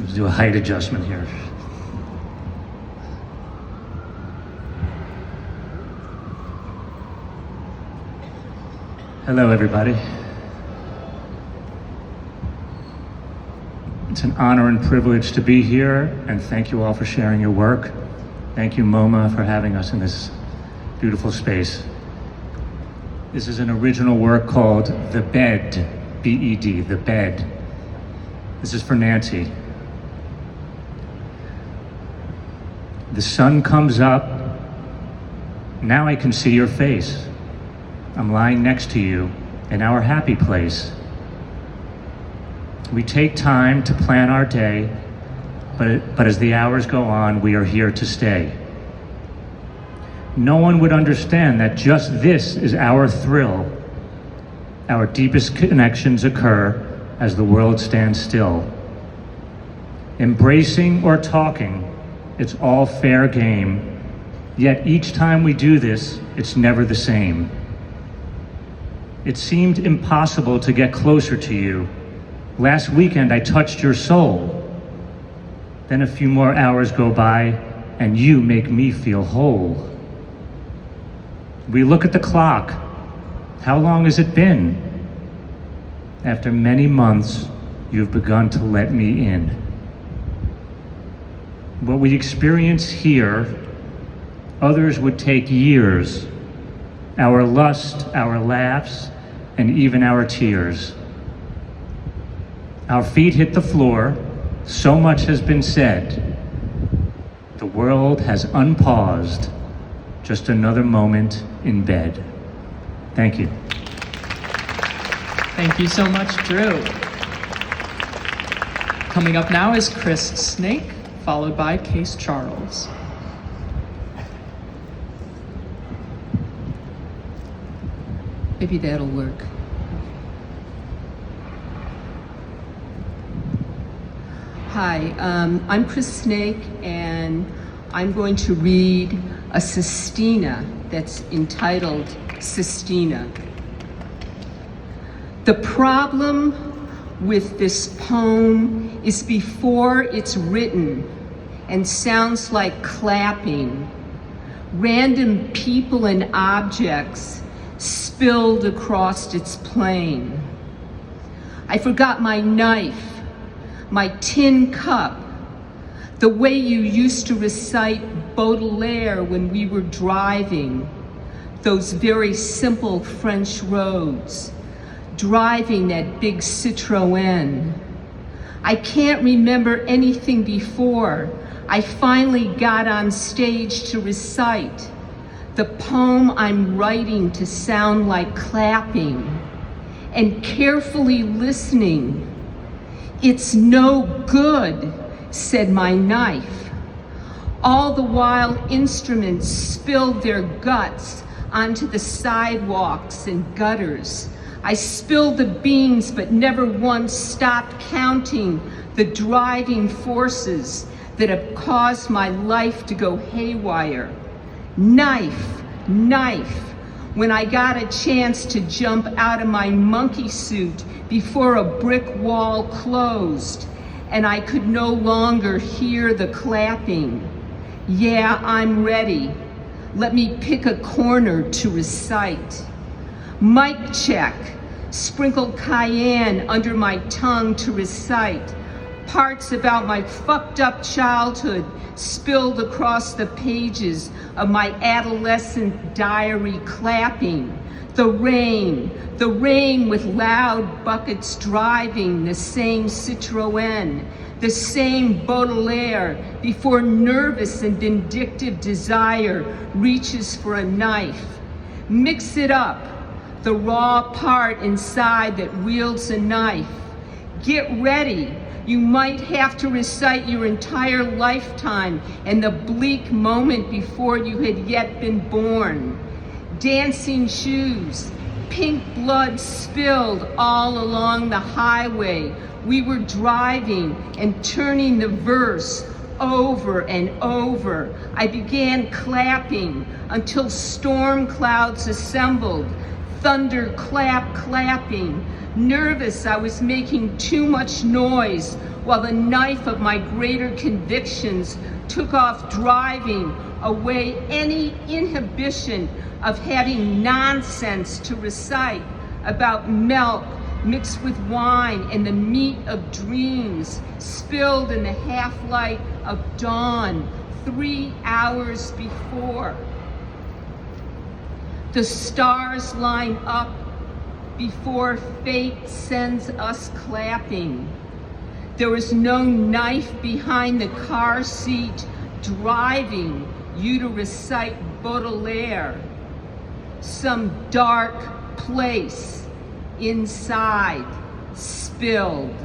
Let's do a height adjustment here. Hello, everybody. It's an honor and privilege to be here, and thank you all for sharing your work. Thank you, MoMA, for having us in this beautiful space. This is an original work called The Bed, B-E-D, The Bed. This is for Nancy. The sun comes up. Now I can see your face. I'm lying next to you in our happy place. We take time to plan our day, but as the hours go on, we are here to stay. No one would understand that just this is our thrill. Our deepest connections occur as the world stands still. Embracing or talking, it's all fair game. Yet each time we do this, it's never the same. It seemed impossible to get closer to you. Last weekend, I touched your soul. Then a few more hours go by, and you make me feel whole. We look at the clock. How long has it been? After many months, you've begun to let me in. What we experience here, others would take years. Our lust, our laughs, and even our tears. Our feet hit the floor, so much has been said. The world has unpaused, just another moment in bed. Thank you. Thank you so much, Drew. Coming up now is Chris Snake, followed by Case Charles. Maybe that'll work. Hi, I'm Chris Snake, and I'm going to read a sestina that's entitled Sestina. The problem with this poem is before it's written and sounds like clapping. Random people and objects spilled across its plane. I forgot my knife, my tin cup, the way you used to recite Baudelaire when we were driving, those very simple French roads, driving that big Citroën. I can't remember anything before I finally got on stage to recite the poem I'm writing to sound like clapping, and carefully listening. It's no good, said my knife. All the while instruments spilled their guts onto the sidewalks and gutters. I spilled the beans, but never once stopped counting the driving forces that have caused my life to go haywire. Knife, knife, when I got a chance to jump out of my monkey suit before a brick wall closed and I could no longer hear the clapping. Yeah, I'm ready. Let me pick a corner to recite. Mic check, sprinkle cayenne under my tongue to recite. Parts about my fucked up childhood spilled across the pages of my adolescent diary, clapping. The rain with loud buckets driving the same Citroën, the same Baudelaire, before nervous and vindictive desire reaches for a knife. Mix it up, the raw part inside that wields a knife. Get ready. You might have to recite your entire lifetime and the bleak moment before you had yet been born. Dancing shoes, pink blood spilled all along the highway. We were driving and turning the verse over and over. I began clapping until storm clouds assembled. Thunder clapping. Nervous, I was making too much noise while the knife of my greater convictions took off driving away any inhibition of having nonsense to recite about milk mixed with wine and the meat of dreams spilled in the half-light of dawn 3 hours before. The stars line up before fate sends us clapping. There is no knife behind the car seat driving you to recite Baudelaire. Some dark place inside spilled.